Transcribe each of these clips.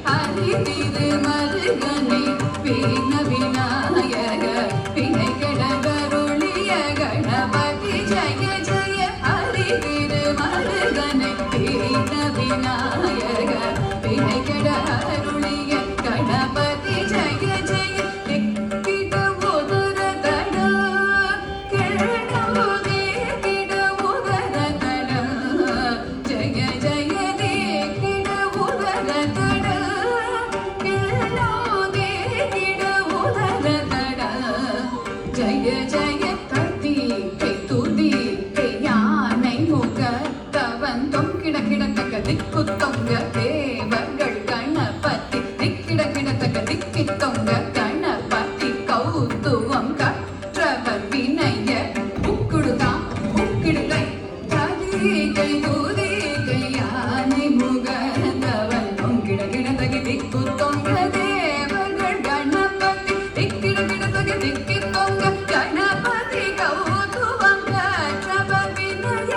ஹரி திருமருகனை வீண விநாயக வினை கெடகருளிய கணபதி ஜய ஜய ஹரி திருமருகனை வீண விநாயக வினை கெடகருளிய கணபதி ஜய ஜய திக்கிட உதர தட கிழடோதே கிட உதர தட ஜய ஜய திக்கிட உதர தட கிழடோதே கிட உதர தட ஜய ஜய கர்த்திகை துதிகை யானை முகத்தவன் தொங்கிட கிடத்தக்க திக்கு தொங்க தேவர்கள் கணபதி திக்கிட கிடத்தக்க திக்கி தொங்க கணபதி கௌத்துவம் கற்றவர் வினய உக்குடுதாம் உக்கிடுகை கதிகை துதிகை யானை முகத்தவன் தொங்கிட கிடத்தக்க திக்கு தொங்க தேவர்கள் கணபதி திக்கிட கிடத்தக்க திக்கி தொங்க கணபதி கௌத்துவம் கற்றவர் வினய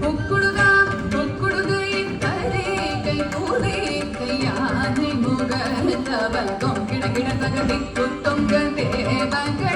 உக்குடுதாம் உக்குடுகை கதிகை துதிகை யானை முகத்தவன் தொங்கிட கிடத்தக்க திக்கு தொங்க தேவர்கள்